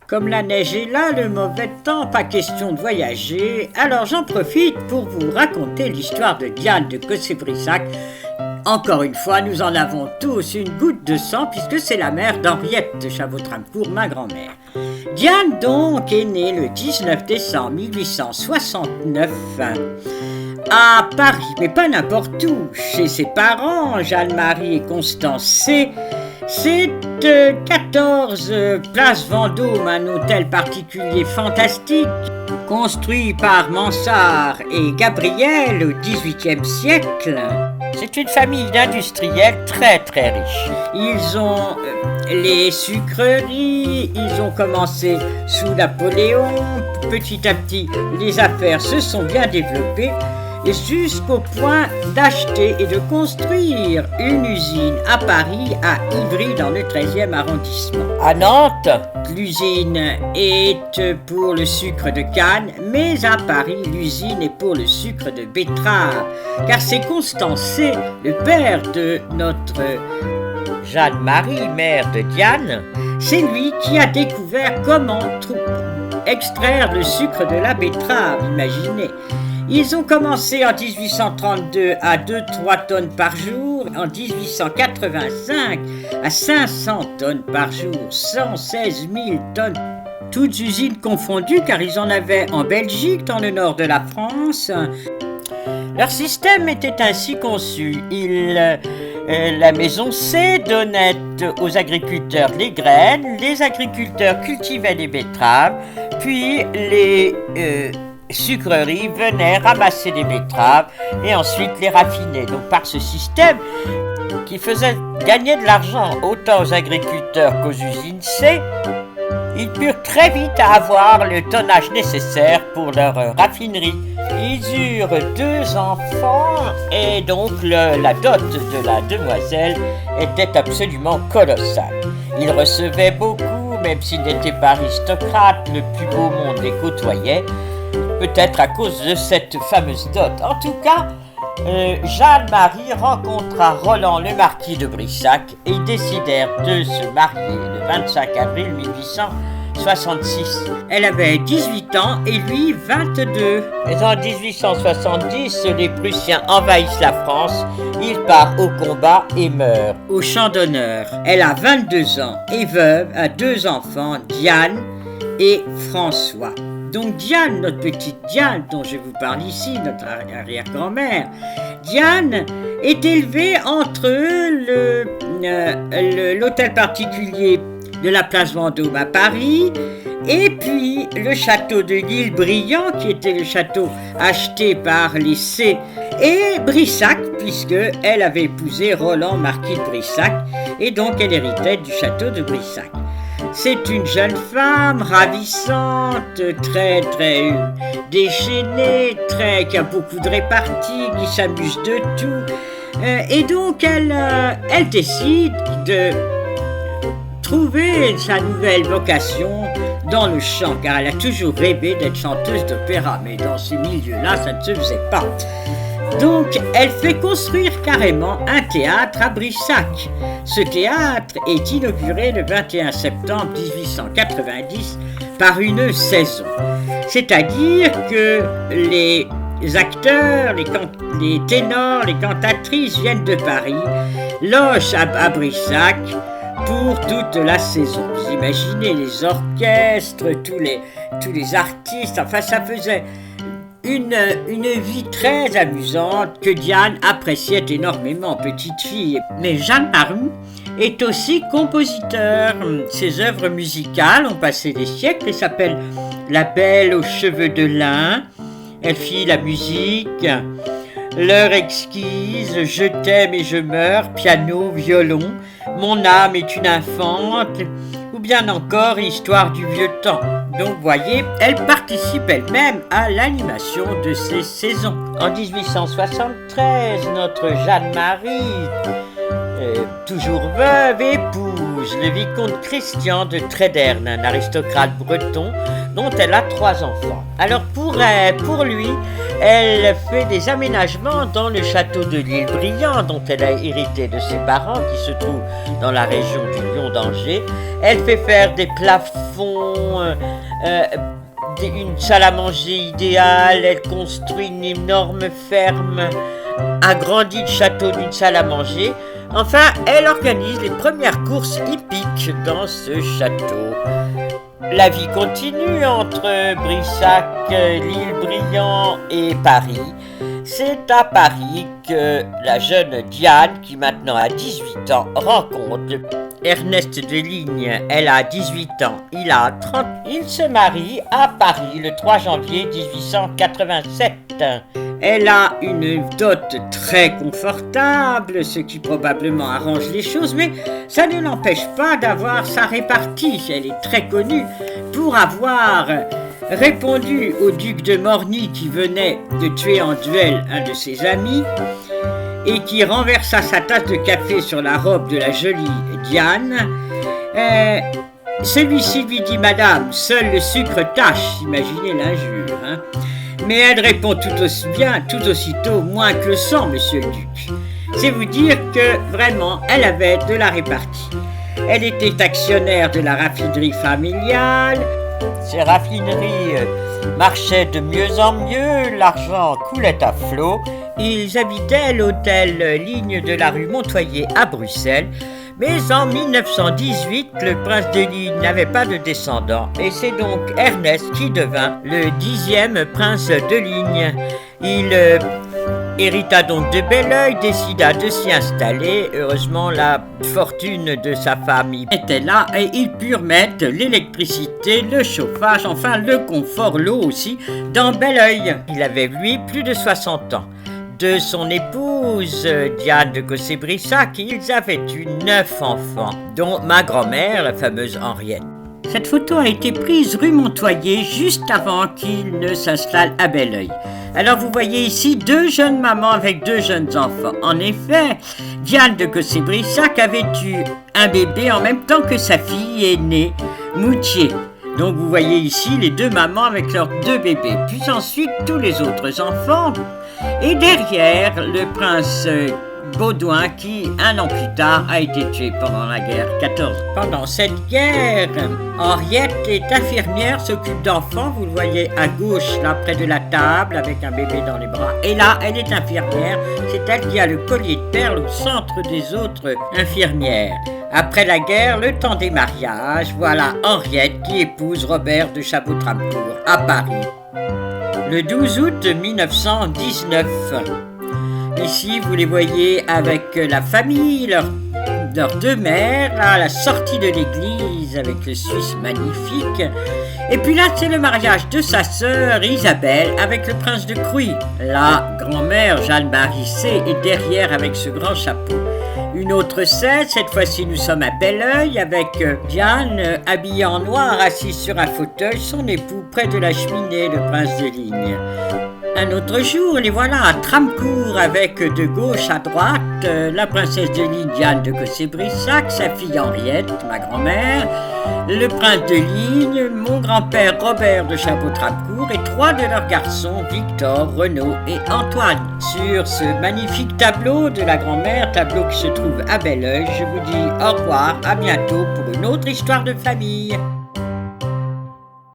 Comme la neige est là, le mauvais temps, pas question de voyager, alors j'en profite pour vous raconter l'histoire de Diane de Cossé-Brissac. Encore une fois, nous en avons tous une goutte de sang puisque c'est la mère d'Henriette de Chavaux-Trinquecourt, ma grand-mère. Diane donc est née le 19 décembre 1869 à Paris, mais pas n'importe où, chez ses parents, Jeanne-Marie et Constance C. C'est 14 place Vendôme, un hôtel particulier fantastique, construit par Mansart et Gabriel au XVIIIe siècle. C'est une famille d'industriels très très riches. Ils ont les sucreries, ils ont commencé sous Napoléon. Petit à petit, les affaires se sont bien développées jusqu'au point d'acheter et de construire une usine à Paris, à Ivry, dans le 13e arrondissement. À Nantes, l'usine est pour le sucre de canne, mais à Paris, l'usine est pour le sucre de betterave, car c'est Constance C., le père de notre Jeanne-Marie, mère de Diane, c'est lui qui a découvert comment extraire le sucre de la betterave, imaginez. Ils ont commencé en 1832 à 2-3 tonnes par jour, en 1885 à 500 tonnes par jour, 116 000 tonnes, toutes usines confondues car ils en avaient en Belgique, dans le nord de la France. Leur système était ainsi conçu. La maison C donnait aux agriculteurs les graines, les agriculteurs cultivaient les betteraves, puis les sucreries venaient ramasser les betteraves et ensuite les raffiner. Donc par ce système qui faisait gagner de l'argent autant aux agriculteurs qu'aux usines C, ils purent très vite avoir le tonnage nécessaire pour leur raffinerie. Ils eurent 2 enfants et donc la dot de la demoiselle était absolument colossale. Ils recevaient beaucoup, même s'ils n'étaient pas aristocrates, le plus beau monde les côtoyait, peut-être à cause de cette fameuse dot. En tout cas, Jeanne-Marie rencontra Roland le marquis de Brissac et ils décidèrent de se marier le 25 avril 1866. Elle avait 18 ans et lui 22. Et en 1870, les Prussiens envahissent la France. Il part au combat et meurt au champ d'honneur. Elle a 22 ans et veuve, a 2 enfants, Diane et François. Donc Diane, notre petite Diane, dont je vous parle ici, notre arrière-grand-mère, Diane est élevée entre l'hôtel particulier de la place Vendôme à Paris et puis le château de l'Île-Briand, qui était le château acheté par les C, et Brissac, puisqu'elle avait épousé Roland, marquis de Brissac, et donc elle héritait du château de Brissac. C'est une jeune femme ravissante, très très déchaînée, qui a beaucoup de réparties, qui s'amuse de tout. Et donc elle décide de trouver sa nouvelle vocation dans le chant, car elle a toujours rêvé d'être chanteuse d'opéra, mais dans ces milieux-là, ça ne se faisait pas. Donc, elle fait construire carrément un théâtre à Brissac. Ce théâtre est inauguré le 21 septembre 1890 par une saison. C'est-à-dire que les acteurs, les ténors, les cantatrices viennent de Paris, logent à Brissac pour toute la saison. Vous imaginez les orchestres, tous les artistes, enfin ça faisait une vie très amusante que Diane appréciait énormément, petite fille. Mais Jeanne-Marie est aussi compositeur. Ses œuvres musicales ont passé des siècles et s'appellent La Belle aux cheveux de lin. Elle fit la musique, L'heure exquise, Je t'aime et je meurs, piano, violon, Mon âme est une infante, ou bien encore Histoire du vieux temps. Donc, voyez, elle participe elle-même à l'animation de ces saisons. En 1873, notre Jeanne-Marie, toujours veuve, épouse le vicomte Christian de Tréderne, un aristocrate breton, dont elle a 3 enfants. Alors pour lui, elle fait des aménagements dans le château de l'Île-Briand, dont elle a hérité de ses parents, qui se trouve dans la région du Lion d'Angers. Elle fait faire des plafonds, une salle à manger idéale, elle construit une énorme ferme, agrandit le château d'une salle à manger. Enfin, elle organise les premières courses hippiques dans ce château. La vie continue entre Brissac, l'Île-Briand et Paris. C'est à Paris que la jeune Diane, qui maintenant a 18 ans, rencontre Ernest Deligne. Elle a 18 ans, il a 30. Ils se marient à Paris le 3 janvier 1887. Elle a une dot très confortable, ce qui probablement arrange les choses, mais ça ne l'empêche pas d'avoir sa répartie. Elle est très connue pour avoir répondu au duc de Morny qui venait de tuer en duel un de ses amis et qui renversa sa tasse de café sur la robe de la jolie Diane. Celui-ci lui dit « Madame, seul le sucre tâche », imaginez l'injure, hein. Mais elle répond tout aussi bien, tout aussitôt, moins que le sang, monsieur le duc. C'est vous dire que, vraiment, elle avait de la répartie. Elle était actionnaire de la raffinerie familiale. Ces raffineries marchaient de mieux en mieux, l'argent coulait à flot. Ils habitaient l'hôtel Ligne de la rue Montoyer à Bruxelles. Mais en 1918, le prince de Ligne n'avait pas de descendant et c'est donc Ernest qui devint le 10e prince de Ligne. Il hérita donc de Belleuil, décida de s'y installer. Heureusement, la fortune de sa famille était là et ils purent mettre l'électricité, le chauffage, enfin le confort, l'eau aussi, dans Belleuil. Il avait, lui, plus de 60 ans. De son épouse, Diane de Cossé-Brissac, ils avaient eu 9 enfants, dont ma grand-mère, la fameuse Henriette. Cette photo a été prise rue Montoyer, juste avant qu'il ne s'installe à Belleuil. Alors vous voyez ici 2 jeunes mamans avec 2 jeunes enfants. En effet, Diane de Cossé-Brissac avait eu un bébé en même temps que sa fille aînée, Moutier. Donc vous voyez ici les 2 mamans avec leurs 2 bébés. Puis ensuite tous les autres enfants. Et derrière, le prince Baudouin qui, 1 an plus tard, a été tué pendant la guerre 14. Pendant cette guerre, Henriette est infirmière, s'occupe d'enfants. Vous le voyez à gauche, là, près de la table, avec un bébé dans les bras. Et là, elle est infirmière. C'est elle qui a le collier de perles au centre des autres infirmières. Après la guerre, le temps des mariages, voilà Henriette qui épouse Robert de Chabot-Tramcourt à Paris. Le 12 août 1919. Ici, vous les voyez avec la famille, leurs 2 mères, là, à la sortie de l'église avec le Suisse magnifique. Et puis là, c'est le mariage de sa sœur Isabelle avec le prince de Crouy. La grand-mère Jeanne-Marie C est derrière avec ce grand chapeau. Une autre scène, cette fois-ci nous sommes à Belleuil avec Diane habillée en noir, assise sur un fauteuil, son époux près de la cheminée, le prince de Ligne. Un autre jour, les voilà à Tramcourt avec de gauche à droite la princesse de Ligne Diane de Cossé-Brissac, sa fille Henriette, ma grand-mère, le prince de Ligne, mon grand-père Robert de Chabot-Tramcourt et 3 de leurs garçons, Victor, Renaud et Antoine. Sur ce magnifique tableau de la grand-mère, tableau qui se trouve à Belleuil, je vous dis au revoir, à bientôt pour une autre histoire de famille.